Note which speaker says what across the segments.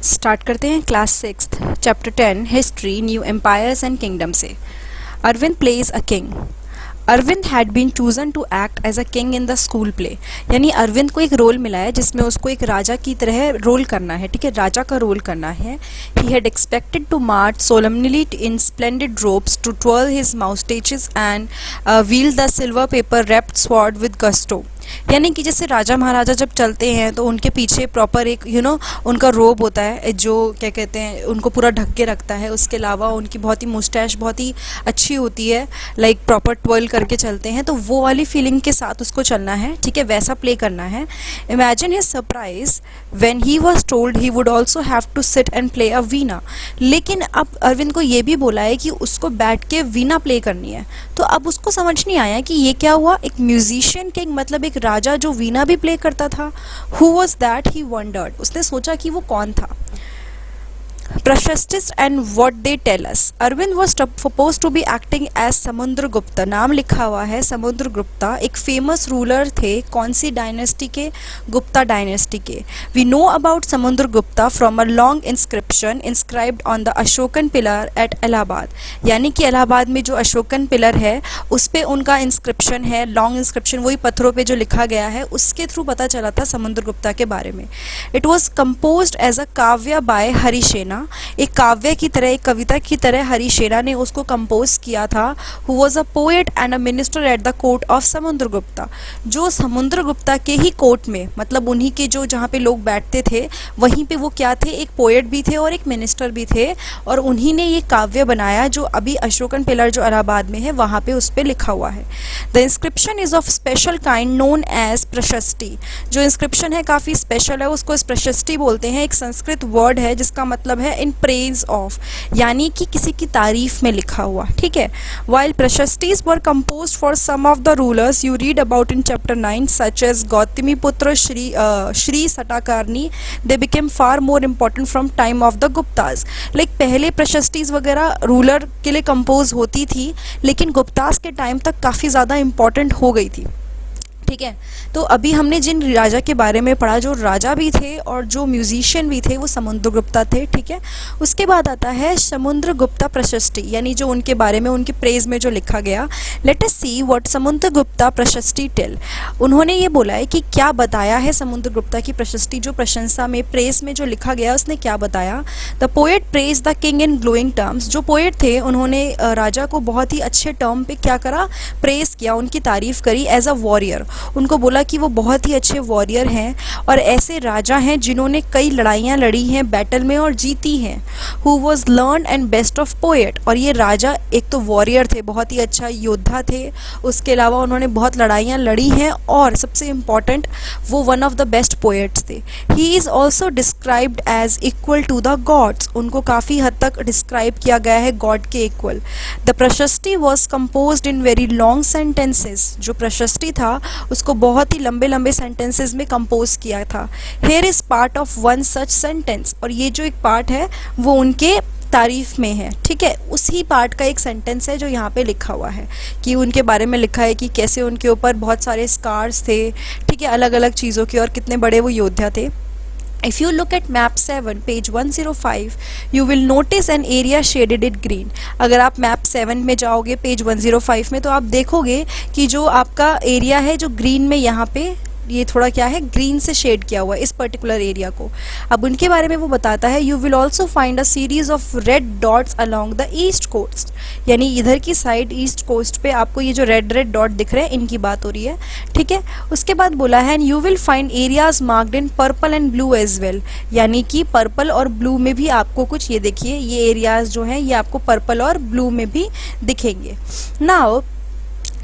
Speaker 1: Start करते हैं class 6 chapter 10 history new empires and kingdom से। Arvind plays a king. Arvind had been chosen to act as a king in the school play. यानी अरविंद को एक role मिला है जिसमें उसको एक राजा की तरह रोल करना है, ठीक है, राजा का रोल करना है। He had expected to march solemnly in splendid robes to twirl his moustaches and wheel the silver paper wrapped sword with gusto. यानी कि जैसे राजा महाराजा जब चलते हैं तो उनके पीछे प्रॉपर एक उनका रोब होता है जो क्या कहते हैं उनको पूरा ढक के रखता है। उसके अलावा उनकी बहुत ही मुस्टैच बहुत ही अच्छी होती है, लाइक प्रॉपर ट्विर्ल करके चलते हैं, तो वो वाली फीलिंग के साथ उसको चलना है, ठीक है, वैसा प्ले करना है। Imagine his surprise when he was told he would also have to sit and play a veena. लेकिन अब अरविंद को ये भी बोला है कि उसको बैठ के वीणा प्ले करनी है, तो अब उसको समझ नहीं आया कि ये क्या हुआ। एक म्यूजिशियन किंग मतलब एक राजा जो वीणा भी प्ले करता था। Who was that he wondered. उसने सोचा कि वो कौन था। Prashastis and what they tell us. Arvind was supposed to be acting as Samudragupta. नाम लिखा हुआ है समुद्रगुप्ता। एक फेमस रूलर थे, कौन सी डायनेस्टी के? गुप्ता डायनेस्टी के। We know about Samudragupta from a long inscription inscribed on the Ashokan pillar at Allahabad. यानी कि इलाहाबाद में जो अशोकन पिलर है उस पे उनका इंस्क्रिप्शन है, लॉन्ग इंस्क्रिप्शन, वही पत्थरों पे जो लिखा गया है, उसके थ्रू पता चला था समुद्रगुप्ता के बारे में। It was composed as a kavya by Harisena. एक काव्य की तरह, एक कविता की तरह हरिसेना ने उसको कंपोज किया था। Who was a poet and a minister at the court of Samudragupta. जो समुद्रगुप्ता के ही कोर्ट में, मतलब उन्हीं के जो जहाँ पे लोग बैठते थे वहीं पे वो क्या थे, एक पोएट भी थे और एक मिनिस्टर भी थे, और उन्हीं ने ये काव्य बनाया जो अभी अशोकन पिलर जो इलाहाबाद में है वहाँ पे उस पर लिखा हुआ है। The inscription is of special kind known as prashasti. जो इंस्क्रिप्शन है काफ़ी स्पेशल है, उसको प्रशस्ति बोलते हैं। एक संस्कृत वर्ड है जिसका मतलब है इन प्रेज ऑफ, यानी कि किसी की तारीफ में लिखा हुआ, ठीक है। While prashastis were composed for some of the rulers you read about in chapter 9 such as Gautamiputra Shri Satakarni, they became far more important from time of the Guptas. Like पहले प्रशस्तिस वगैरह रूलर के लिए कंपोज होती थी, लेकिन गुप्ताज के टाइम तक काफ़ी ज़्यादा इम्पोर्टेंट हो गई थी, ठीक है। तो अभी हमने जिन राजा के बारे में पढ़ा, जो राजा भी थे और जो म्यूजिशियन भी थे, वो समुद्रगुप्ता थे, ठीक है। उसके बाद आता है समुद्रगुप्ता प्रशस्ति, यानी जो उनके बारे में उनके प्रेज में जो लिखा गया। Let us see what Samudragupta प्रशस्ति टेल। उन्होंने ये बोला है कि क्या बताया है समुद्रगुप्ता की प्रशस्ति, जो प्रशंसा में प्रेज में जो लिखा गया उसने क्या बताया। The poet praise the king in glowing terms. जो पोएट थे उन्होंने राजा को बहुत ही अच्छे टर्म पे क्या करा, प्रेज किया, उनकी तारीफ करी एज अ वॉरियर। उनको बोला कि वो बहुत ही अच्छे वॉरियर हैं और ऐसे राजा हैं जिन्होंने कई लड़ाइयाँ लड़ी हैं बैटल में और जीती हैं। Who was learn and best of poet. और ये राजा एक तो वॉरियर थे, बहुत ही अच्छा योद्धा थे, उसके अलावा उन्होंने बहुत लड़ाइयाँ लड़ी हैं, और सबसे इम्पॉर्टेंट वो one of the best poets थे। He is also described as equal to the gods. उनको काफ़ी हद तक डिस्क्राइब किया गया है गॉड के इक्वल। द प्रशस्ति was composed in very long sentences. जो प्रशस्ति था उसको बहुत ही लंबे लंबे सेंटेंसेस में कंपोज किया था। Here is part of one such sentence. और ये जो एक पार्ट है वो उनके तारीफ में है, ठीक है। उसी पार्ट का एक सेंटेंस है जो यहाँ पे लिखा हुआ है कि उनके बारे में लिखा है कि कैसे उनके ऊपर बहुत सारे स्कार्स थे, ठीक है, अलग अलग चीज़ों के, और कितने बड़े वो योद्धा थे। If you look at map 7 page 105 you will notice an area shaded it green। अगर आप मैप 7 में जाओगे पेज 105 में तो आप देखोगे कि जो आपका एरिया है जो ग्रीन में यहाँ पे ये थोड़ा क्या है, ग्रीन से शेड किया हुआ है इस पर्टिकुलर एरिया को। अब उनके बारे में वो बताता है you will also find a series of red dots along the east coast. यानी इधर की साइड ईस्ट कोस्ट पे आपको ये जो रेड रेड डॉट दिख रहे हैं इनकी बात हो रही है, ठीक है। उसके बाद बोला है you will find areas marked in purple and blue as well. यानी कि पर्पल और ब्लू में भी आपको कुछ, ये देखिए ये एरियाज जो हैं ये आपको पर्पल और ब्लू में भी दिखेंगे। Now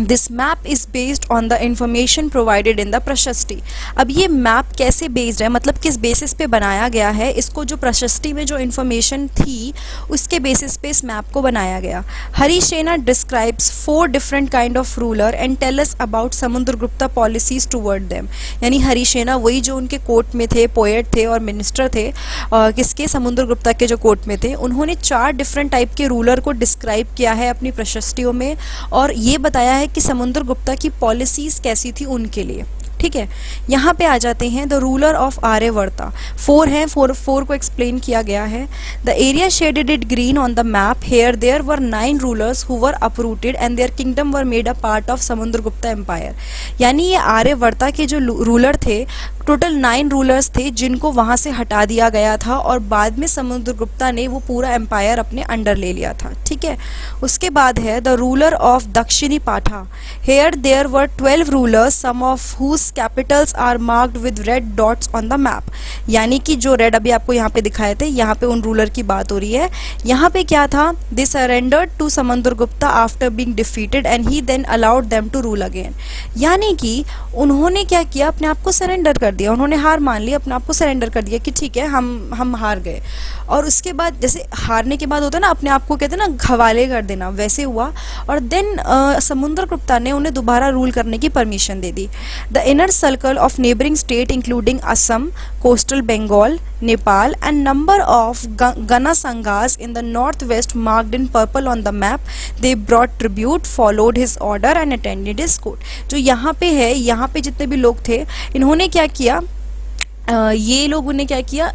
Speaker 1: this map is based on the information provided in the प्रशस्ति। अब ये मैप कैसे बेस्ड है, मतलब किस बेसिस पे बनाया गया है, इसको जो प्रशस्ति में जो इन्फॉर्मेशन थी उसके बेसिस पे इस मैप को बनाया गया। Harisena describes 4 different kind of ruler and tell us about Samudragupta policies toward them. यानी हरिसेना वही जो उनके कोर्ट में थे, पोएट थे और मिनिस्टर थे, किसके, समुद्रगुप्ता के जो कोर्ट में थे, उन्होंने 4 डिफरेंट टाइप के रूलर को डिस्क्राइब किया है अपनी प्रशस्तियों में, और ये बताया है कि समुद्रगुप्ता की पॉलिसीज़ कैसी थी उनके लिए, ठीक है, यहाँ पे आ जाते हैं द रूलर ऑफ आर्यवर्ता। 4 हैं, 4 को एक्सप्लेन किया गया है। The area shaded it green on the map, here there were 9 rulers who were uprooted and their kingdom were made a part of Samudragupta empire. यानी ये आर्यवर्ता के जो रूलर थे, टोटल 9 रूलर्स थे जिनको वहाँ से हटा दिया गया था और बाद में समुद्रगुप्ता ने वो पूरा एम्पायर अपने अंडर ले लिया था। ठीक है, उसके बाद है the ruler of Dakshinapatha. Here there were 12 rulers, some of whose capitals are marked with red dots on the map. यानी कि जो रेड अभी आपको यहाँ पे दिखाए थे, यहाँ पे उन रूलर की बात हो रही है। यहाँ पे क्या था, they surrendered to Samudragupta after being defeated and he then allowed them to rule again. यानी कि उन्होंने क्या किया, अपने आप को सरेंडर कर दिया, उन्होंने हार मान ली, अपने आप को सरेंडर कर दिया कि ठीक है हम हार गए। और उसके बाद जैसे हारने के बाद होता है ना, अपने आप को कहते हैं ना हवाले कर देना, वैसे हुआ। और देन समुद्रगुप्ता ने उन्हें दोबारा रूल करने की परमिशन दे दी। The inner circle of neighbouring state including Assam, coastal Bengal, Nepal and number of Ganasangas in the northwest marked in purple on the map. They brought tribute, followed his order and attended his court. जो यहाँ पे है, यहाँ पे जितने भी लोग थे, इन्होंने क्या किया, ये लोगों ने क्या किया,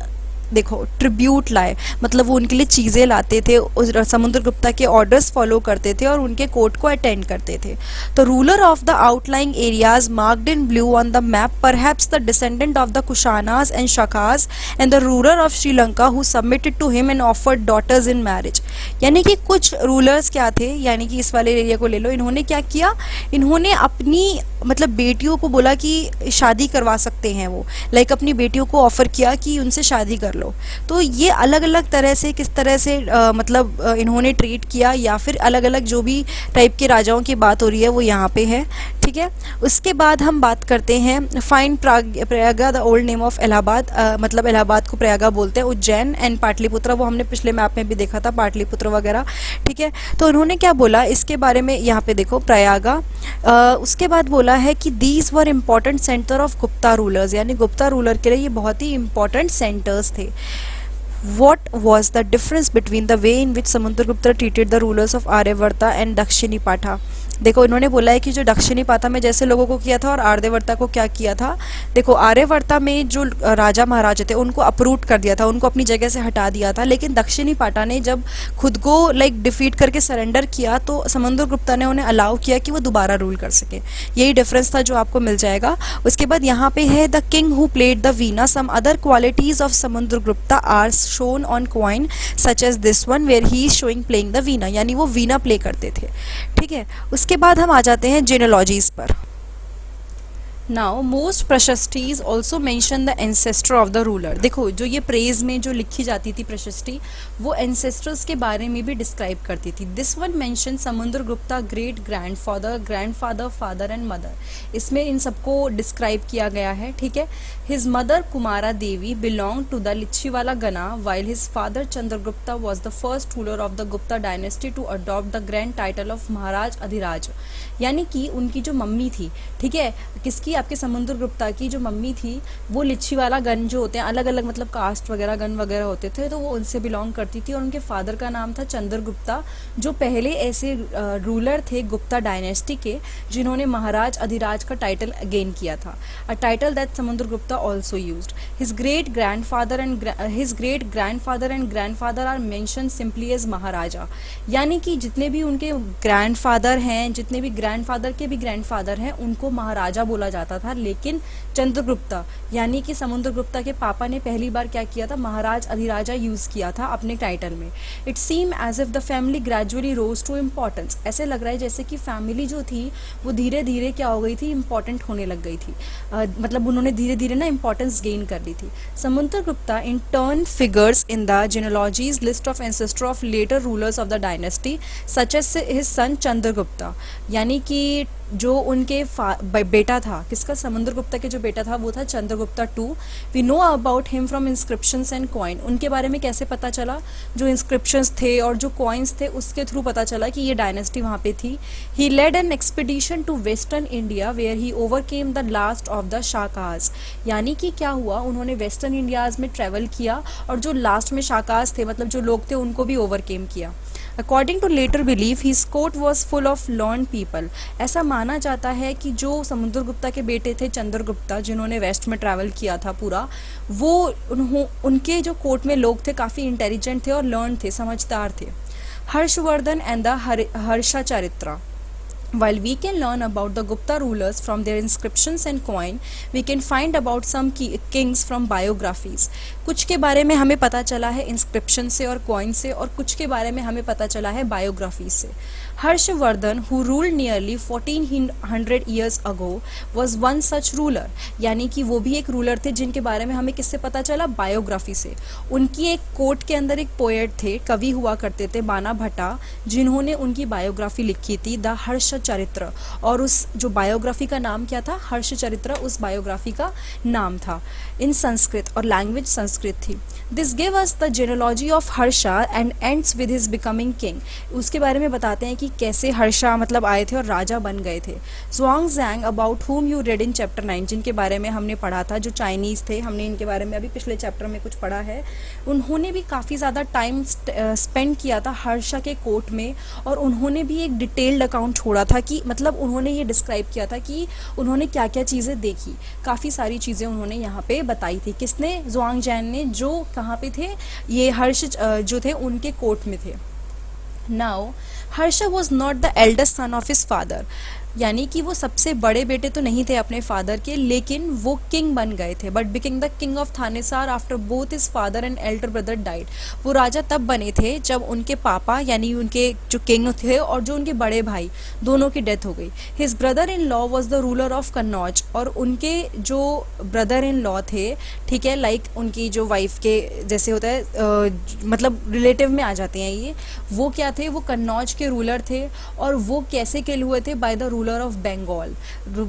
Speaker 1: देखो ट्रिब्यूट लाए, मतलब वो उनके लिए चीज़ें लाते थे, उस समुद्रगुप्ता के ऑर्डर्स फॉलो करते थे और उनके कोर्ट को अटेंड करते थे। तो ruler of the outlying areas marked in blue on the map, perhaps the descendant of the Kushanas and Shakas and the ruler of Sri Lanka who submitted to him and offered daughters in marriage. यानी कि कुछ rulers क्या थे, यानी कि इस वाले area को ले लो, इन्होंने क्या किया, इन्होंने अपनी मतलब बेटियों को बोला कि शादी करवा सकते हैं वो, लाइक अपनी बेटियों को ऑफर किया कि उनसे शादी कर लो। तो ये अलग अलग तरह से किस तरह से मतलब इन्होंने ट्रीट किया, या फिर अलग अलग जो भी टाइप के राजाओं की बात हो रही है वो यहाँ पे है। ठीक है, उसके बाद हम बात करते हैं find Prayaga the old name of Allahabad, मतलब इलाहाबाद को प्रयागा बोलते हैं, उज्जैन एंड पाटलिपुत्रा, वो हमने पिछले मैप में भी देखा था पाटलिपुत्र वगैरह। ठीक है, तो उन्होंने क्या बोला इसके बारे में, यहाँ पे देखो प्रयागा। उसके बाद बोला है कि these were important centre of Gupta rulers, यानी गुप्ता रूलर के लिए ये बहुत ही इंपॉर्टेंट सेंटर्स थे। What was the difference between the way in which Samundragupta treated the rulers of Aryavarta and Dakshini Patha? देखो इन्होंने बोला है कि जो दक्षिणी पाठा में जैसे लोगों को किया था और आर्यवर्ता को क्या किया था। देखो आर्यवर्ता में जो राजा महाराजा थे उनको अप्रूट कर दिया था, उनको अपनी जगह से हटा दिया था, लेकिन दक्षिणी पाठा ने जब खुद को लाइक डिफीट करके सरेंडर किया तो समुद्रगुप्ता ने उन्हें अलाउ किया कि वो दोबारा रूल कर सके। यही डिफरेंस था जो आपको मिल जाएगा। उसके बाद यहाँ पे है the king who played the veena, some other qualities of Samudragupta are shown on coin such as this one where he is showing playing the veena, यानी वो वीणा प्ले करते थे। ठीक है, उसके बाद हम आ जाते हैं जेनेलॉजीज पर। Now most prashastis also mention the ancestor of the ruler. देखो जो ये प्रेज में जो लिखी जाती थी प्रशस्ति, वो एंसेस्टर्स के बारे में भी डिस्क्राइब करती थी। This one mention Samudragupta great grandfather, father and mother. इसमें इन सबको डिस्क्राइब किया गया है। ठीक है, his mother Kumara Devi belong to the Lichchhivala gana, while his father Chandragupta was the first ruler of the Gupta dynasty to adopt the grand title of Maharaj Adhiraj. यानी कि उनकी जो मम्मी थी, ठीक है, किसकी, आपके समुद्रगुप्ता की जो मम्मी थी, वो लिच्छीवाला गण जो होते हैं, अलग अलग मतलब कास्ट वगैरह गण वगैरह होते थे, तो वो उनसे बिलोंग करती थी। और उनके फादर का नाम था चंद्रगुप्ता, जो पहले ऐसे रूलर थे गुप्ता डायनेस्टी के जिन्होंने महाराज अधिराज का टाइटल गेन किया था, a title that Samudragupta also used. His great grandfather and grandfather are mention simply as Maharaja. यानी कि जितने भी उनके ग्रैंडफादर हैं, जितने भी ग्रैंडफादर के भी ग्रैंडफादर हैं, उनको महाराजा बोला जाता था। लेकिन चंद्रगुप्ता यानी कि समुद्रगुप्ता के पापा ने पहली बार क्या किया था, महाराज अधिराजा यूज किया था अपने टाइटल में। It seem as if the family gradually rose to importance. ऐसे लग रहा है जैसे कि फैमिली जो थी वो धीरे धीरे क्या हो गई थी, इंपॉर्टेंट होने लग गई थी, मतलब उन्होंने धीरे धीरे ना इंपॉर्टेंस गेन कर ली थी। Samudragupta in turn figures in the genealogies list of ancestor of later rulers of the dynasty such as his son Chandragupta. यानी कि जो उनके बेटा था, किसका, समुद्रगुप्ता के जो बेटा था वो था Chandragupta II। We know about him from inscriptions and coin. उनके बारे में कैसे पता चला, जो इंस्क्रिप्शंस थे और जो कॉइन्स थे उसके थ्रू पता चला कि ये डायनेस्टी वहाँ पे थी। He led an expedition to western India where he overcame the last of the Shakas. यानी कि क्या हुआ, उन्होंने वेस्टर्न इंडियाज में ट्रेवल किया और जो लास्ट में शाकाज थे, मतलब जो लोग थे, उनको भी ओवरकेम किया। According to later belief his court was full of learn people. ऐसा माना जाता है कि जो समुद्रगुप्ता के बेटे थे चंद्रगुप्ता, जिन्होंने वेस्ट में ट्रैवल किया था पूरा, वो उनके जो कोर्ट में लोग थे काफ़ी इंटेलिजेंट थे और लर्न थे, समझदार थे। Harshvardhan and the Harshcharit. While we can learn about the Gupta rulers from their inscriptions and coin, we can find about some kings from biographies. कुछ के बारे में हमें पता चला है इंस्क्रिप्शन से और कॉइन से, और कुछ के बारे में हमें पता चला है बायोग्राफी से। Harshvardhan who ruled nearly 1400 years ago was one such ruler, यानी कि वो भी एक रूलर थे जिनके बारे में हमें किससे पता चला, बायोग्राफी से। उनकी एक कोर्ट के अंदर एक पोएट थे, कवि हुआ करते थे बाना भट्टा, जिन्होंने उनकी बायोग्राफी लिखी थी द हर्षचरित्र, और उस जो बायोग्राफी का नाम क्या था, हर्षचरित्र उस बायोग्राफी का नाम था। इन संस्कृत, और लैंग्वेज संस्कृत थी। This give us the genealogy of Harsha and ends with his becoming king. उसके बारे में बताते हैं कि कैसे हर्षा मतलब आए थे और राजा बन गए थे। Xuanzang about whom you read in chapter 9, जिनके बारे में हमने पढ़ा था, जो चाइनीज़ थे, हमने इनके बारे में अभी पिछले चैप्टर में कुछ पढ़ा है। उन्होंने भी काफ़ी ज़्यादा टाइम स्पेंड किया था हर्षा के कोर्ट में, और उन्होंने भी एक डिटेल्ड अकाउंट छोड़ा था कि मतलब उन्होंने ये डिस्क्राइब किया था कि उन्होंने क्या क्या चीज़ें देखी। काफ़ी सारी चीज़ें उन्होंने यहाँ पे बताई थी। किसने, ज़ुआंगज़ैंग ने, जो कहाँ पे थे, ये हर्ष जो थे उनके कोर्ट में थे। Now Harsha was not the eldest son of his father, यानी कि वो सबसे बड़े बेटे तो नहीं थे अपने फादर के, लेकिन वो किंग बन गए थे। But becoming the king of Thanesar after both his father and elder brother died. वो राजा तब बने थे जब उनके पापा यानी उनके जो किंग थे और जो उनके बड़े भाई, दोनों की डेथ हो गई। His brother in law was the ruler of Kannauj, और उनके जो ब्रदर इन लॉ थे, ठीक है, लाइक उनकी जो वाइफ के जैसे होता है, मतलब रिलेटिव में आ जाते हैं ये, वो क्या थे, वो कन्नौज के रूलर थे। और वो कैसे किल हुए थे, by the ruler of Bengal.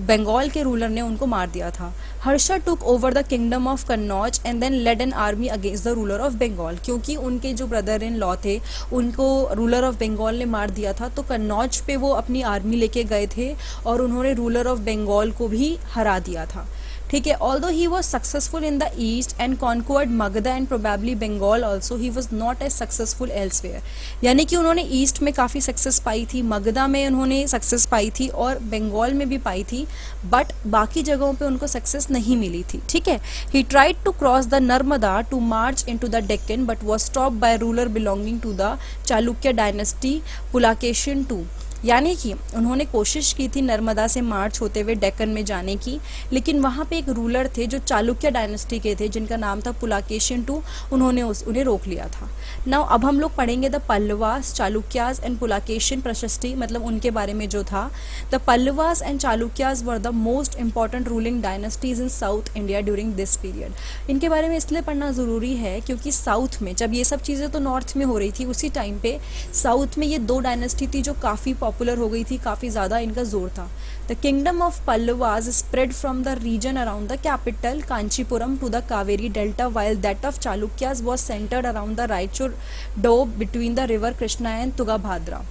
Speaker 1: Bengal के रूलर ने उनको मार दिया था। Harsha took over the kingdom of Kannauj and then led an army against the ruler of Bengal. क्योंकि उनके जो ब्रदर इन लॉ थे उनको रूलर ऑफ बंगाल ने मार दिया था, तो कन्नौज पे वो अपनी आर्मी लेके गए थे और उन्होंने रूलर ऑफ बंगाल को भी हरा दिया था। ठीक है, although he was successful in the east and conquered Magadha and probably Bengal also, he was not as successful elsewhere. यानी कि उन्होंने ईस्ट में काफ़ी सक्सेस पाई थी, मगधा में उन्होंने सक्सेस पाई थी और बंगाल में भी पाई थी, बट बाकी जगहों पे उनको सक्सेस नहीं मिली थी। ठीक है, he tried to cross the Narmada to march into the Deccan but was stop by ruler belonging to the Chalukya dynasty Pulakeshin two. यानी कि उन्होंने कोशिश की थी नर्मदा से मार्च होते हुए डेक्कन में जाने की, लेकिन वहाँ पे एक रूलर थे जो चालुक्य डायनेस्टी के थे, जिनका नाम था पुलाकेशिन टू, उन्होंने उन्हें रोक लिया था। नाउ अब हम लोग पढ़ेंगे द पल्लवास, चालुक्यास एंड पुलाकेशिन प्रशस्ति, मतलब उनके बारे में जो था। The Pallavas and Chalukyas were the most important ruling dynasties in south India during this period. इनके बारे में इसलिए पढ़ना ज़रूरी है क्योंकि साउथ में जब ये सब चीज़ें तो नॉर्थ में हो रही थी, उसी टाइम पे साउथ में ये दो डायनेस्टी थी जो काफ़ी पॉपुलर हो गई थी, काफ़ी ज़्यादा इनका जोर था। The kingdom of Pallavas spread from the region around the capital Kanchipuram to the Kaveri delta, while that of Chalukyas was centred around the Raichur doab between the river Krishna and Tungabhadra.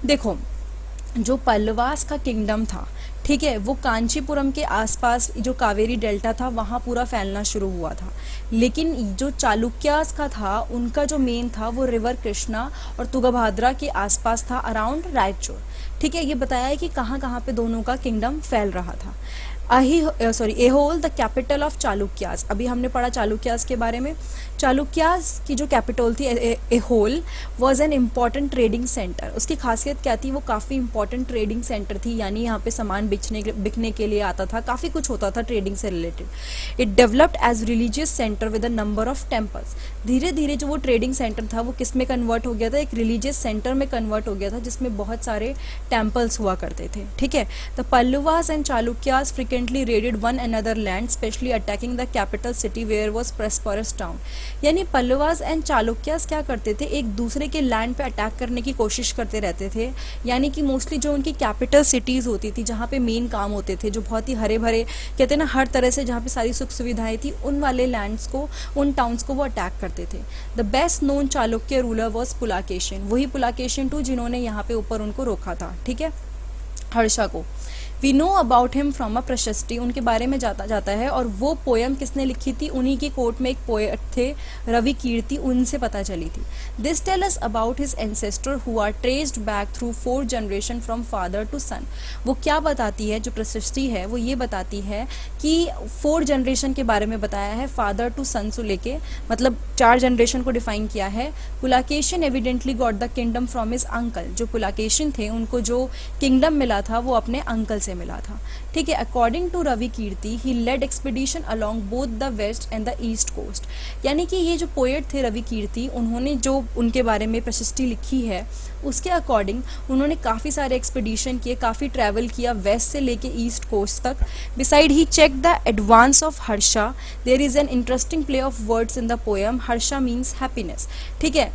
Speaker 1: देखो, जो पल्लवास का किंगडम था, ठीक है, वो कांचीपुरम के आसपास जो कावेरी डेल्टा था वहाँ पूरा फैलना शुरू हुआ था। लेकिन जो चालुक्यास का था, उनका जो मेन था वो रिवर कृष्णा और तुंगभद्रा के आसपास था, अराउंड रायचूर। ठीक है, ये बताया है कि कहाँ कहाँ पे दोनों का किंगडम फैल रहा था। Aihole the capital of Chalukyas, अभी हमने पढ़ा चालुक्यास के बारे में। चालुक्यास की जो कैपिटल थी Aihole was an important trading centre. उसकी खासियत क्या थी, वो काफ़ी इंपॉर्टेंट ट्रेडिंग सेंटर थी, यानी यहाँ पे सामान बिकने के लिए आता था, काफ़ी कुछ होता था ट्रेडिंग से related. It developed as religious centre with a number of temples. धीरे धीरे जो वो ट्रेडिंग सेंटर था वो किस में कन्वर्ट हो गया था, एक रिलीजियस सेंटर में कन्वर्ट हो गया था, जिसमें बहुत सारे टेम्पल्स हुआ करते थे। ठीक है, the Pallavas and Chalukyas frequently raided one another land, especially attacking the capital city where was prosperous town। यानी पल्लवास एंड चालुक्यास क्या करते थे, एक दूसरे के लैंड पे अटैक करने की कोशिश करते रहते थे। यानी कि मोस्टली जो उनकी कैपिटल सिटीज़ होती थी, जहाँ पे मेन काम होते थे, जो बहुत ही हरे भरे कहते हैं ना, हर तरह से जहाँ पे सारी सुख सुविधाएं थी, उन वाले लैंड्स को, उन टाउन्स को वो अटैक करते थे। The best known Chalukya ruler was Pulakeshin, वही पुलाकेशिन टू जिन्होंने यहाँ पे ऊपर उनको रोका था। ठीक है, हर्षा को। We know about him from a prashasti, उनके बारे में जाता जाता है। और वो पोयम किसने लिखी थी, उन्हीं के कोर्ट में एक पोएट थे रवि कीर्ति, उनसे पता चली थी। This tell us about his ancestor who are traced back through 4 generation from father to son. वो क्या बताती है, जो प्रशस्ति है वो ये बताती है कि 4 जनरेशन के बारे में बताया है, फादर टू सन से लेके, मतलब 4 जनरेशन को डिफाइन किया है। Pulakeshin evidently got the kingdom from his uncle, जो पुलाकेशिन थे उनको जो किंगडम मिला था वो अपने अंकल से मिला था, ठीक है। According to Ravi Kirti he led expedition along both the west and the east coast, यानी कि ये जो पोएट थे रवि कीर्ति, उन्होंने जो उनके बारे में प्रशस्ति लिखी है उसके अकॉर्डिंग उन्होंने काफ़ी सारे एक्सपीडिशन किए, काफ़ी ट्रैवल किया वेस्ट से लेके ईस्ट कोस्ट तक। Besides he check the advance of Harsha, there is an interesting play of words in the poem. Harsha means happiness, ठीक है।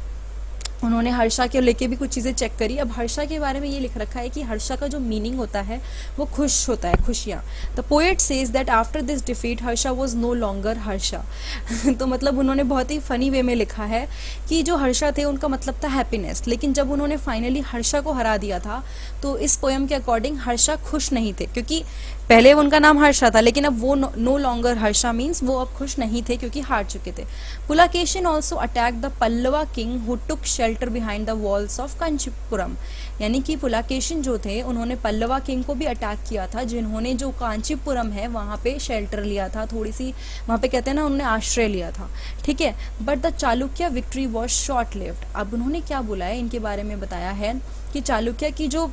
Speaker 1: उन्होंने हर्षा के लेके भी कुछ चीज़ें चेक करी। अब हर्षा के बारे में ये लिख रखा है कि हर्षा का जो मीनिंग होता है वो खुश होता है, खुशियाँ। The poet says that after this defeat Harsha was no longer Harsha. तो मतलब उन्होंने बहुत ही फनी वे में लिखा है कि जो हर्षा थे उनका मतलब था हैप्पीनेस, लेकिन जब उन्होंने फाइनली हर्षा को हरा दिया था तो इस पोएम के अकॉर्डिंग हर्षा खुश नहीं थे, क्योंकि पहले उनका नाम हर्षा था लेकिन अब वो नो लॉन्गर हर्षा मीन्स वो अब खुश नहीं थे क्योंकि हार चुके थे। Pulakeshin also attack the Pallava king who took shelter behind the walls of Kanchipuram, यानी कि पुलाकेशिन जो थे उन्होंने पल्लवा किंग को भी अटैक किया था, जिन्होंने जो कांचीपुरम है वहाँ पे शेल्टर लिया था, थोड़ी सी वहाँ पे कहते हैं ना उन्होंने आश्रय लिया था, ठीक है। But the Chalukya victory was short lived. अब उन्होंने क्या बोला है, इनके बारे में बताया है कि चालुक्य की जो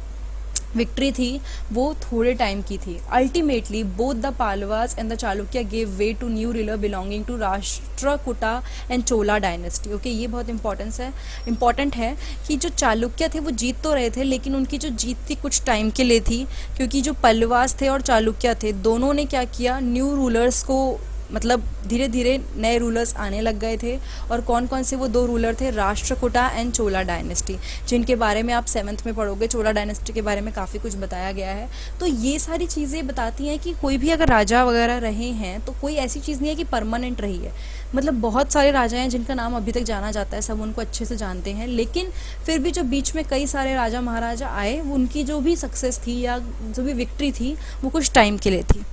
Speaker 1: विक्ट्री थी वो थोड़े टाइम की थी। Ultimately both the Pallavas and the Chalukya gave way to new ruler belonging to Rashtrakuta and Chola dynasty. Okay, ये बहुत इंपॉर्टेंट है कि जो चालुक्य थे वो जीत तो रहे थे लेकिन उनकी जो जीत थी कुछ टाइम के लिए थी, क्योंकि जो पल्लवास थे और चालुक्य थे दोनों ने क्या किया, न्यू रूलर्स को मतलब धीरे धीरे नए रूलर्स आने लग गए थे। और कौन कौन से वो 2 रूलर थे, राष्ट्रकूटा एंड चोला डायनेस्टी, जिनके बारे में आप 7th में पढ़ोगे। चोला डायनेस्टी के बारे में काफ़ी कुछ बताया गया है। तो ये सारी चीज़ें बताती हैं कि कोई भी अगर राजा वगैरह रहे हैं तो कोई ऐसी चीज़ नहीं है कि परमानेंट रही है। मतलब बहुत सारे राजा हैं जिनका नाम अभी तक जाना जाता है, सब उनको अच्छे से जानते हैं, लेकिन फिर भी जो बीच में कई सारे राजा महाराजा आए उनकी जो भी सक्सेस थी या जो भी विक्ट्री थी वो कुछ टाइम के लिए थी।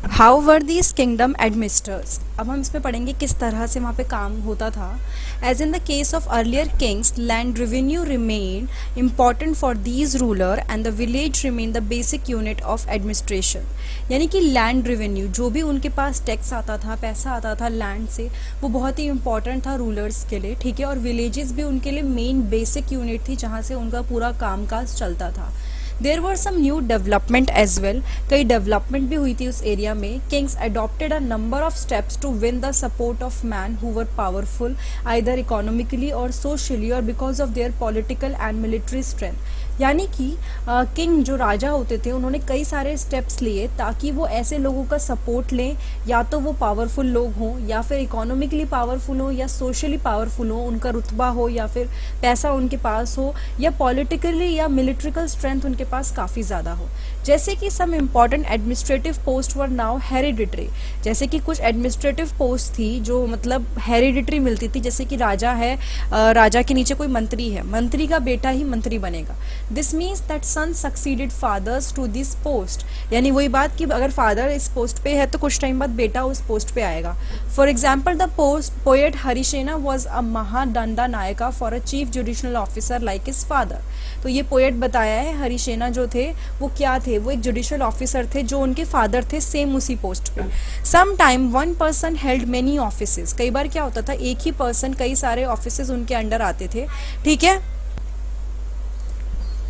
Speaker 1: How were these kingdom administers, अब हम इसमें पढ़ेंगे किस तरह से वहाँ पे काम होता था। As in the case of earlier kings land revenue remain important for these ruler and the village remain the basic unit of administration, यानी कि लैंड रेवेन्यू जो भी उनके पास टैक्स आता था, पैसा आता था लैंड से, वो बहुत ही इंपॉर्टेंट था रूलर्स के लिए, ठीक है। और विलेजेस भी उनके लिए मेन बेसिक यूनिट थी जहाँ से उनका पूरा कामकाज चलता था। There were some new development as well, कई डेवलपमेंट भी हुई थी उस एरिया में। Kings adopted a number of steps to win the support of man who were powerful either economically or socially or because of their political and military strength, यानी कि king जो राजा होते थे उन्होंने कई सारे स्टेप्स लिए ताकि वो ऐसे लोगों का सपोर्ट लें, या तो वो पावरफुल लोग हों या फिर इकोनॉमिकली पावरफुल हो या सोशली पावरफुल हो, उनका रुतबा हो या फिर पैसा उनके पास हो या पॉलिटिकली या मिलिट्रिकल स्ट्रेंथ उनके पास काफ़ी ज़्यादा हो। जैसे कि some important administrative post were now hereditary, जैसे कि कुछ एडमिनिस्ट्रेटिव पोस्ट थी जो मतलब हेरिडिटरी मिलती थी, जैसे कि राजा है, राजा के नीचे कोई मंत्री है, मंत्री का बेटा ही मंत्री बनेगा। This means that son succeeded fathers to this post, यानी वही बात कि अगर फादर इस पोस्ट पे है तो कुछ टाइम बाद बेटा उस पोस्ट पे आएगा। For example the poet Harisena was a Mahadandanayaka for a chief judicial officer like his father. तो ये पोएट बताया है हरिसेना जो थे वो क्या थे, वो एक जुडिशल ऑफिसर थे जो उनके फादर थे सेम उसी पोस्ट पे। Some time one person held many offices, कई बार क्या होता था एक ही पर्सन कई सारे ऑफिसेज उनके अंडर आते थे, ठीक है।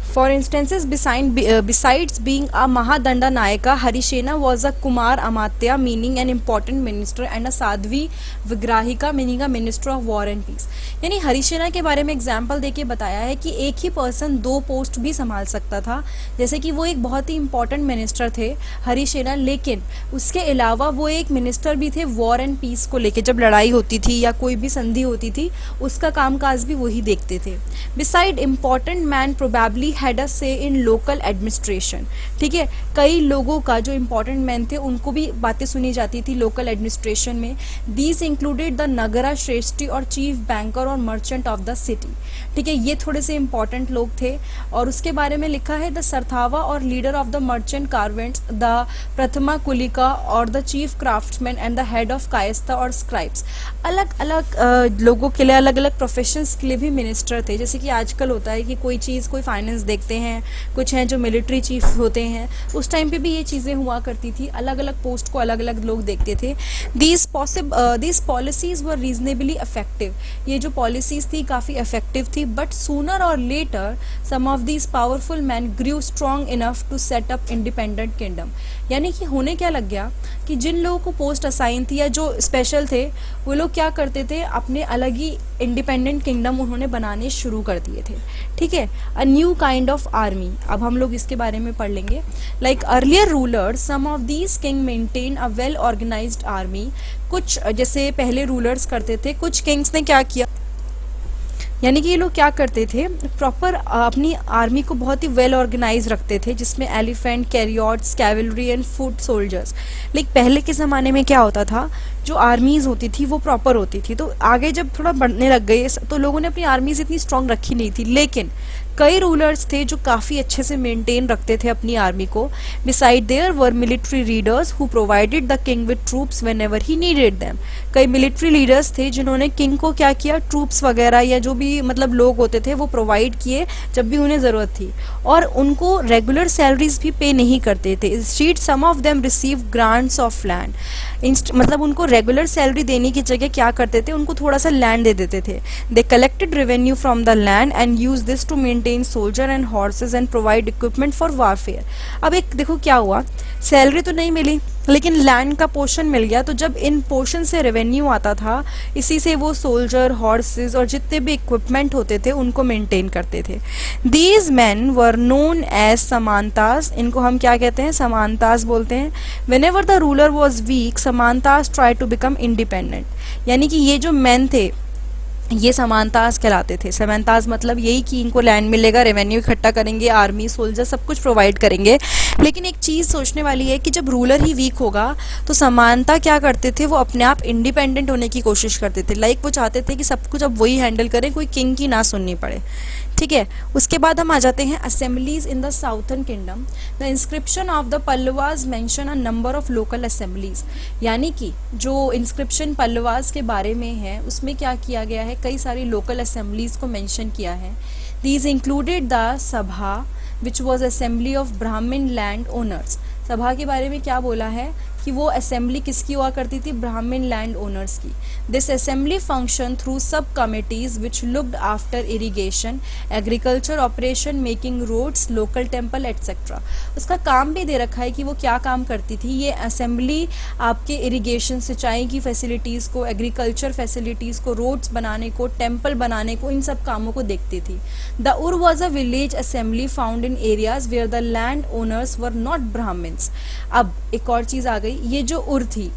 Speaker 1: For instances, besides being a Mahadanda Nayaka, Harisena was a Kumar Amatya, meaning an important minister, and a Sadhvi Vigrahika, meaning a minister of war and peace. यानी हरिसेना के बारे में एग्जाम्पल देके बताया है कि एक ही पर्सन 2 पोस्ट भी संभाल सकता था, जैसे कि वो एक बहुत ही इंपॉर्टेंट मिनिस्टर थे हरिसेना, लेकिन उसके अलावा वो एक मिनिस्टर भी थे वॉर एंड पीस को लेके, जब लड़ाई होती थी या कोई भी संधि होती थी उसका कामकाज भी वही देखते थे। Beside important man probably had a से इन लोकल एडमिनिस्ट्रेशन। ठीक है, कई लोगों का जो इंपॉर्टेंट मैन थे उनको भी बातें सुनी जाती थी लोकल एडमिनिस्ट्रेशन में। दीज इंक्लूडेड द नगरा श्रेष्ठी और चीफ बैंकर और मर्चेंट ऑफ द सिटी। ठीक है, ये थोड़े से इंपॉर्टेंट लोग थे। और उसके बारे में लिखा है the sarthavaha or leader of the merchant caravans, the prathama kulika or the chief craftsman and the head of Kayastha or scribes. अलग अलग लोगों के लिए, अलग अलग प्रोफेशंस के लिए भी मिनिस्टर थे। जैसे कि आजकल होता है कि कोई चीज़, कोई फाइनेंस देखते हैं, कुछ हैं जो मिलिट्री चीफ होते हैं, उस टाइम पे भी ये चीज़ें हुआ करती थी। अलग अलग पोस्ट को अलग अलग लोग देखते थे। These policies were reasonably effective. ये जो पॉलिसीज़ थी काफ़ी इफेक्टिव थी। But sooner or later some of these powerful man grew strong enough to set up independent kingdom. यानी कि होने क्या लग गया कि जिन लोगों को पोस्ट असाइन थी या जो स्पेशल थे, वो लोग क्या करते थे, अपने अलग ही इंडिपेंडेंट किंगडम उन्होंने बनाने शुरू कर दिए थे। ठीक है, a new kind of army. अब हम लोग इसके बारे में पढ़ लेंगे। Like earlier rulers, some of these king maintain a well organized army. कुछ जैसे पहले रूलर्स करते थे, कुछ किंग्स ने क्या किया, यानी कि ये लोग क्या करते थे, प्रॉपर अपनी आर्मी को बहुत ही वेल ऑर्गेनाइज रखते थे, जिसमें elephant, chariots, cavalry and foot soldiers. लेकिन पहले के ज़माने में क्या होता था, जो आर्मीज़ होती थी वो प्रॉपर होती थी। तो आगे जब थोड़ा बढ़ने लग गए तो लोगों ने अपनी आर्मीज़ इतनी स्ट्रांग रखी नहीं थी। लेकिन कई रूलर्स थे जो काफ़ी अच्छे से मेंटेन रखते थे अपनी आर्मी को। Besides there were military leaders who provided the king with troops whenever he needed them. कई मिलिट्री लीडर्स थे जिन्होंने किंग को क्या किया, ट्रूप्स वगैरह या जो भी मतलब लोग होते थे वो प्रोवाइड किए जब भी उन्हें ज़रूरत थी। और उनको रेगुलर सैलरीज भी पे नहीं करते थे। Instead some of them receive grants of land. मतलब उनको रेगुलर सैलरी देने की जगह क्या करते थे, उनको थोड़ा सा लैंड दे देते थे। They collected revenue from the land and use this to maintain soldier and horses and provide equipment for warfare. अब एक देखो क्या हुआ, सैलरी तो नहीं मिली लेकिन लैंड का पोर्शन मिल गया। तो जब इन पोर्शन से रेवेन्यू आता था, इसी से वो सोल्जर, हॉर्सेस और जितने भी इक्विपमेंट होते थे उनको मेंटेन करते थे। These man were known as samantas. इनको हम क्या कहते हैं, समांतास बोलते हैं। Whenever the ruler was weak, samantas try to become independent. यानी कि ये जो मैन थे ये समांतास कहलाते थे। समांतास मतलब यही कि इनको लैंड मिलेगा, रेवेन्यू इकट्ठा करेंगे, आर्मी, सोल्जर सब कुछ प्रोवाइड करेंगे। लेकिन एक चीज़ सोचने वाली है कि जब रूलर ही वीक होगा तो समानता क्या करते थे, वो अपने आप इंडिपेंडेंट होने की कोशिश करते थे। लाइक वो चाहते थे कि सब कुछ अब वही हैंडल करें, कोई किंग की ना सुननी पड़े। ठीक है, उसके बाद हम आ जाते हैं assemblies in the southern kingdom. The inscription of the Pallavas mention a number of local assemblies. यानी कि जो इंस्क्रिप्शन पल्लवास के बारे में है उसमें क्या किया गया है, कई सारी लोकल असेंबलीज को मेंशन किया है। दीज इंक्लूडेड द सभा विच वॉज असेंबली ऑफ ब्राह्मण लैंड ओनर्स। सभा के बारे में क्या बोला है कि वो असेंबली किसकी हुआ करती थी, ब्राह्मण लैंड ओनर्स की। This assembly function through subcommittees which looked after irrigation, agriculture operation, making roads, local temple etcetera. उसका काम भी दे रखा है कि वो क्या काम करती थी। ये असेंबली आपके इरिगेशन, सिंचाई की फैसिलिटीज़ को, एग्रीकल्चर फैसिलिटीज़ को, रोड्स बनाने को, टेम्पल बनाने को, इन सब कामों को देखती थी। The ur was a village assembly found in areas where the land owners were not Brahmans. अब एक और चीज़ आ गई, ये जो उर थी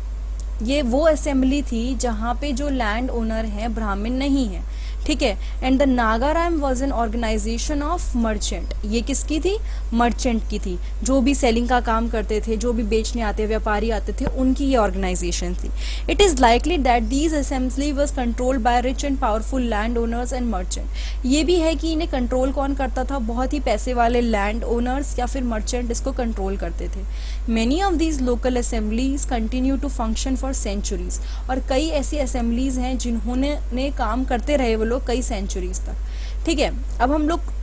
Speaker 1: ये वो असेंबली थी जहाँ पे जो लैंड ओनर हैं ब्राह्मण नहीं है। ठीक है, and the nagaram was an organization of merchant. ये किसकी थी, मर्चेंट की थी। जो भी सेलिंग का काम करते थे, जो भी बेचने आते, व्यापारी आते थे, उनकी ये ऑर्गेनाइजेशन थी। It is likely that these assembly was controlled by rich and powerful land owners and merchant. ये भी है कि इन्हें कंट्रोल कौन करता था, बहुत ही पैसे वाले लैंड ओनर्स या फिर मर्चेंट इसको कंट्रोल करते थे। Many of these local assemblies continue to function for centuries. और कई ऐसी असेंबलीज हैं जिन्होंने काम करते रहे वो लोग कई सेंचुरीज तक। ठीक है, अब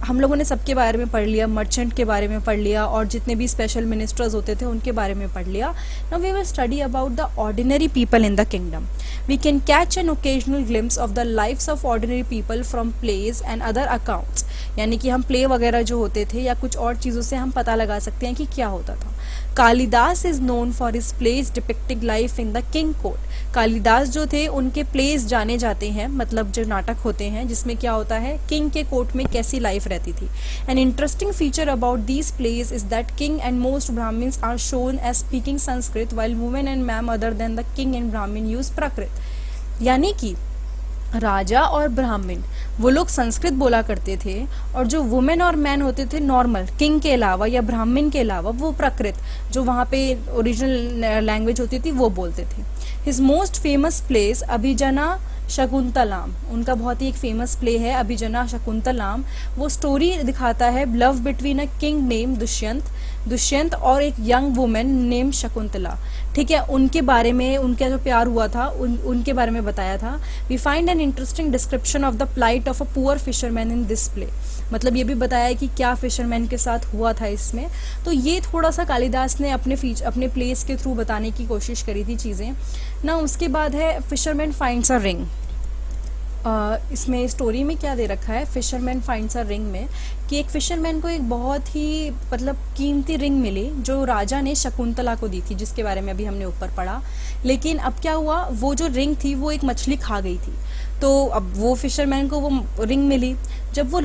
Speaker 1: हम लोगों ने सबके बारे में पढ़ लिया, मर्चेंट के बारे में पढ़ लिया और जितने भी स्पेशल मिनिस्टर्स होते थे उनके बारे में पढ़ लिया। Now we will study about the ordinary people in the kingdom. We can catch an occasional glimpse of the lifes of ordinary people from plays and other accounts. यानी कि हम प्ले वगैरह जो होते थे या कुछ और चीज़ों से हम पता लगा सकते हैं कि क्या होता था। Kalidas is known for his plays depicting life in the king court. Kalidas जो थे उनके प्लेज जाने जाते हैं, मतलब जो नाटक होते हैं जिसमें क्या होता है, किंग के कोर्ट में कैसी लाइफ रहती थी। An interesting feature about these plays is that king and most Brahmins are shown as speaking Sanskrit while women and men other than the king and Brahmin use Prakrit. यानी कि राजा और ब्राह्मण वो लोग संस्कृत बोला करते थे, और जो वुमेन और मैन होते थे नॉर्मल, किंग के अलावा या ब्राह्मण के अलावा, वो प्राकृत जो वहाँ पे ओरिजिनल लैंग्वेज होती थी वो बोलते थे। हिज मोस्ट फेमस प्लेस अभिजना शकुंतलाम, उनका बहुत ही एक फेमस प्ले है अभिजना शकुंतलाम। वो स्टोरी दिखाता है love between a king name Dushyant और एक यंग वुमेन नेम शकुंतला। ठीक है, उनके बारे में, उनका जो प्यार हुआ था उनके बारे में बताया था। We find an interesting description of the plight of a poor fisherman in this play, मतलब ये भी बताया है कि क्या फिशरमैन के साथ हुआ था इसमें। तो ये थोड़ा सा कालिदास ने अपने प्लेस के थ्रू बताने की कोशिश करी थी चीज़ें ना। उसके बाद है फिशरमैन फाइंड्स अ रिंग। इसमें स्टोरी में क्या दे रखा है, फिशरमैन फाइंड्स अ रिंग में, कि एक फिशरमैन को एक बहुत ही मतलब कीमती रिंग मिली जो राजा ने शकुंतला को दी थी, जिसके बारे में अभी हमने ऊपर पढ़ा। लेकिन अब क्या हुआ, वो जो रिंग थी वो एक मछली खा गई थी। तो अब वो फिशरमैन को वो रिंग मिली। जब वो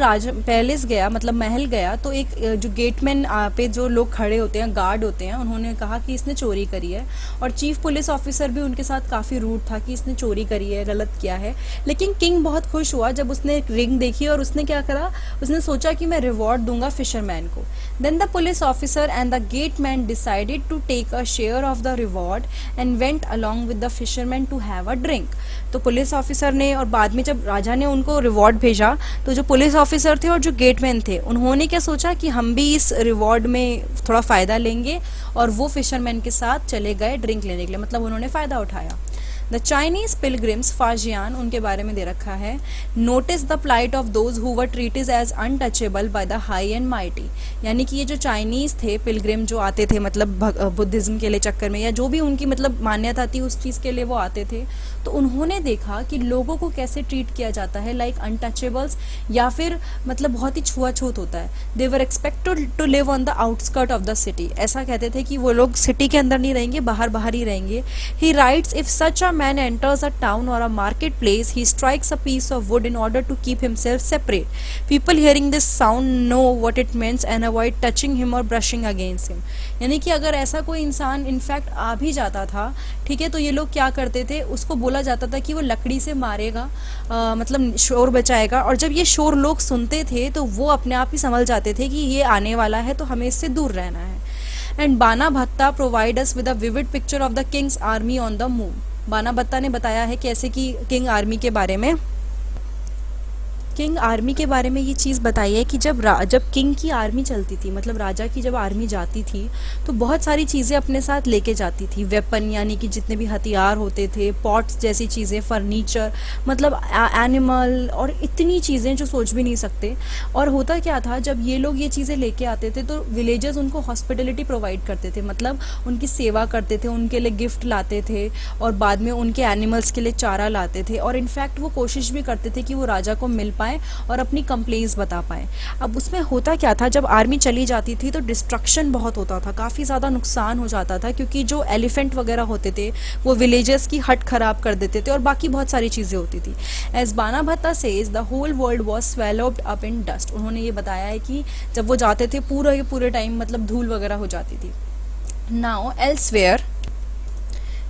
Speaker 1: पैलेस गया, मतलब महल गया, तो एक जो गेटमैन पे जो लोग खड़े होते हैं, गार्ड होते हैं, उन्होंने कहा कि इसने चोरी करी है। और चीफ पुलिस ऑफिसर भी उनके साथ काफ़ी रूड था कि इसने चोरी करी है, गलत किया है। लेकिन किंग बहुत खुश हुआ जब उसने रिंग देखी, और उसने क्या करा, उसने सोचा कि मैं रिवॉर्ड दूंगा फिशरमैन को। Then the police officer and the gateman decided to take a share of the reward and went along with the fisherman to have a drink. तो पुलिस ऑफिसर ने, और बाद में जब राजा ने उनको रिवॉर्ड भेजा, तो जो पुलिस ऑफिसर थे और जो गेटमैन थे, उन्होंने क्या सोचा कि हम भी इस रिवॉर्ड में थोड़ा फ़ायदा लेंगे, और वो फिशरमैन के साथ चले गए ड्रिंक लेने के लिए, मतलब उन्होंने फ़ायदा उठाया। द चाइनीज पिलग्रिम्स फाजियान, उनके बारे में दे रखा है, notice the plight of those who were treated as untouchable by the high and mighty. यानी कि ये जो चाइनीज थे पिलग्रिम जो आते थे, मतलब बुद्धिज्म के लिए चक्कर में, या जो भी उनकी मतलब मान्यता थी उस चीज़ के लिए वो आते थे, तो उन्होंने देखा कि लोगों को कैसे ट्रीट किया जाता है, लाइक अनटचेबल्स, या फिर मतलब बहुत ही छुआछूत होता है। They were expected to live on the outskirt of the city, ऐसा कहते थे कि वो लोग सिटी के अंदर नहीं रहेंगे, बाहर बाहर ही रहेंगे। ही rights, if such a man enters a town or a marketplace, he strikes a piece of wood in order to keep himself separate. People hearing this sound know what it means and avoid touching him or brushing against him. यानी कि अगर ऐसा कोई इंसान in fact आ भी जाता था, ठीक है, तो ये लोग क्या करते थे, उसको बोला जाता था कि वो लकड़ी से मारेगा, मतलब शोर बचाएगा, और जब ये शोर लोग सुनते थे तो वो अपने आप ही समझ जाते थे कि ये आने वाला है, तो हमें इससे दूर रहना है। एंड बाना भत्ता provide us with a vivid picture of the Kings army on the move. बाना भत्ता ने बताया है कैसे कि किंग आर्मी के बारे में, किंग आर्मी के बारे में ये चीज़ बताई है कि जब किंग की आर्मी चलती थी, मतलब राजा की जब आर्मी जाती थी, तो बहुत सारी चीज़ें अपने साथ लेके जाती थी। वेपन यानी कि जितने भी हथियार होते थे, पॉट्स जैसी चीज़ें, फर्नीचर, मतलब एनिमल, और इतनी चीज़ें जो सोच भी नहीं सकते। और होता क्या था, जब ये लोग ये चीज़ें लेके आते थे तो विलेजर्स उनको हॉस्पिटलिटी प्रोवाइड करते थे, मतलब उनकी सेवा करते थे, उनके लिए गिफ्ट लाते थे, और बाद में उनके एनिमल्स के लिए चारा लाते थे, और इनफैक्ट वो कोशिश भी करते थे कि वो राजा को मिल पाए और अपनी कंप्लेंट्स बता पाए। अब उसमें होता क्या था, जब आर्मी चली जाती थी तो डिस्ट्रक्शन बहुत होता था, काफ़ी ज़्यादा नुकसान हो जाता था, क्योंकि जो एलिफेंट वगैरह होते थे वो विलेजेस की हट खराब कर देते थे, और बाकी बहुत सारी चीज़ें होती थी। As Bana Bhatta says the whole world was swallowed up in dust. उन्होंने ये बताया है कि जब वो जाते थे पूरे टाइम मतलब धूल वगैरह हो जाती थी। नाउ एल्सवेयर,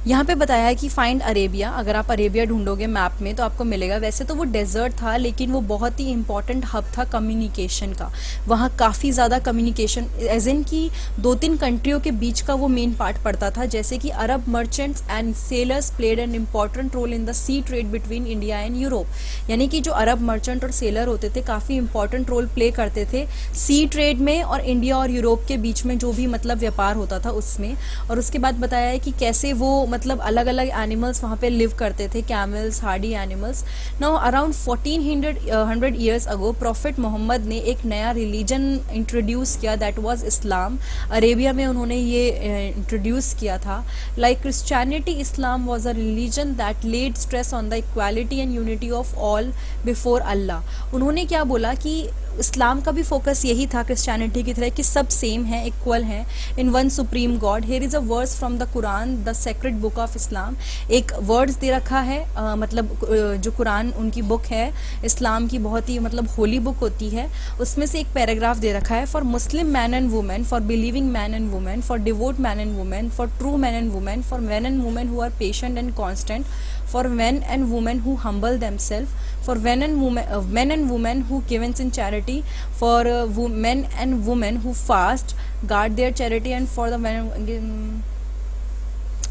Speaker 1: यहाँ पे बताया है कि फाइंड अरेबिया। अगर आप अरेबिया ढूंढोगे मैप में तो आपको मिलेगा। वैसे तो वो डेजर्ट था, लेकिन वो बहुत ही इंपॉर्टेंट हब था कम्युनिकेशन का। वहाँ काफ़ी ज़्यादा कम्युनिकेशन, एज इन कि 2-3 कंट्रियों के बीच का वो मेन पार्ट पड़ता था, जैसे कि Arab merchants and sailors played an important role in the sea trade between India and Europe. यानी कि जो अरब मर्चेंट और सेलर होते थे काफ़ी इंपॉर्टेंट रोल प्ले करते थे सी ट्रेड में, और इंडिया और यूरोप के बीच में जो भी मतलब व्यापार होता था उसमें। और उसके बाद बताया है कि कैसे वो मतलब अलग अलग एनिमल्स वहाँ पे लिव करते थे, camels, hardy animals. Now around 1400 years ago prophet Mohammad ने एक नया रिलीजन इंट्रोड्यूस किया, दैट वाज इस्लाम। अरेबिया में उन्होंने ये इंट्रोड्यूस किया था। Like Christianity, Islam was a religion that laid stress on the equality and unity of all before Allah. उन्होंने क्या बोला कि इस्लाम का भी फोकस यही था क्रिश्चियनिटी की तरह कि सब सेम हैं, इक्वल हैं in one supreme God. Here is a verse from the Quran, the sacred book of Islam. एक वर्ड्स दे रखा है, मतलब जो कुरान उनकी बुक है, इस्लाम की बहुत ही मतलब होली बुक होती है, उसमें से एक पैराग्राफ दे रखा है, for Muslim men and women, for believing men and women, for devout men and women, for true men and women, for men and women who are patient and constant, for men and women who humble themselves, for men and women who gives in charity, for men and women who fast, guard their charity, and for the men.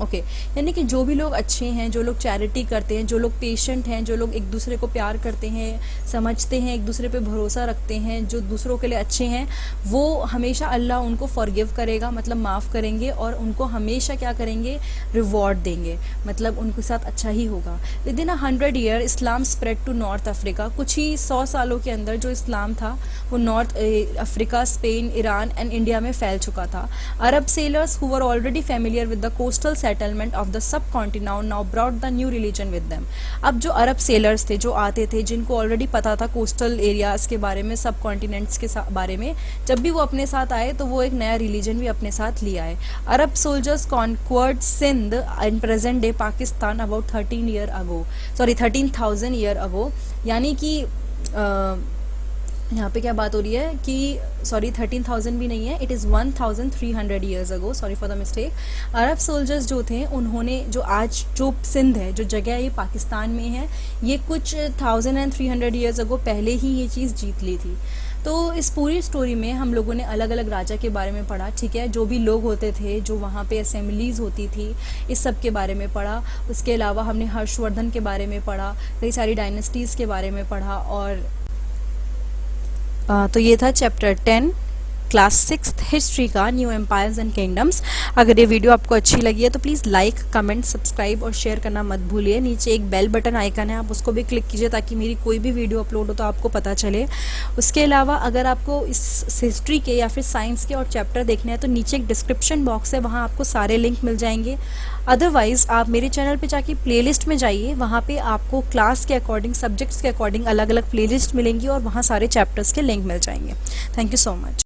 Speaker 1: Okay यानी कि जो भी लोग अच्छे हैं, जो लोग charity करते हैं, जो लोग पेशेंट हैं, जो लोग एक दूसरे को प्यार करते हैं, समझते हैं, एक दूसरे पे भरोसा रखते हैं, जो दूसरों के लिए अच्छे हैं, वो हमेशा अल्लाह उनको फॉरगिव करेगा, मतलब माफ़ करेंगे, और उनको हमेशा क्या करेंगे, रिवॉर्ड देंगे, मतलब उनके साथ अच्छा ही होगा। Within 100 year Islam spread to North Africa. कुछ ही 100 सालों के अंदर जो इस्लाम था वो North Africa, Spain, Iran and India में फैल चुका था। Arab sailors who were already familiar with the coastal settlement of the subcontinent now brought the new religion with them. अब जो अरब सेलर्स थे, जो आते थे, जिनको ऑलरेडी पता था कोस्टल एरियाज के बारे में, सब कॉन्टिनेंट्स के बारे में, जब भी वो अपने साथ आए तो वो एक नया रिलीजन भी अपने साथ लिया है। Arab soldiers conquered Sindh in present day Pakistan about 13,000 year ago. यानी कि यहाँ पे क्या बात हो रही है कि 13,000 भी नहीं है, it is 1,300 years ago, sorry for the mistake. Arab soldiers जो थे उन्होंने जो आज जो सिंध है, जो जगह ये पाकिस्तान में है, ये कुछ 1,300 ईयर्स अगो पहले ही ये चीज़ जीत ली थी। तो इस पूरी स्टोरी में हम लोगों ने अलग अलग राजा के बारे में पढ़ा, ठीक है, जो भी लोग होते थे, जो वहाँ पे असेंबलीज़ होती थी, इस सब के बारे में पढ़ा। उसके अलावा हमने हर्षवर्धन के बारे में पढ़ा, कई सारी डायनेस्टीज़ के बारे में पढ़ा। और तो ये था चैप्टर 10 क्लास 6 हिस्ट्री का, न्यू एम्पायर्स एंड किंगडम्स। अगर ये वीडियो आपको अच्छी लगी है तो प्लीज़ लाइक, कमेंट, सब्सक्राइब और शेयर करना मत भूलिए। नीचे एक बेल बटन आइकन है, आप उसको भी क्लिक कीजिए ताकि मेरी कोई भी वीडियो अपलोड हो तो आपको पता चले। उसके अलावा अगर आपको इस हिस्ट्री के या फिर साइंस के और चैप्टर देखने हैं तो नीचे एक डिस्क्रिप्शन बॉक्स है, वहाँ आपको सारे लिंक मिल जाएंगे। अदरवाइज़ आप मेरे चैनल पे जाके प्लेलिस्ट में जाइए, वहाँ पे आपको क्लास के अकॉर्डिंग, सब्जेक्ट्स के अकॉर्डिंग अलग अलग प्लेलिस्ट मिलेंगी और वहाँ सारे चैप्टर्स के लिंक मिल जाएंगे। Thank you so much.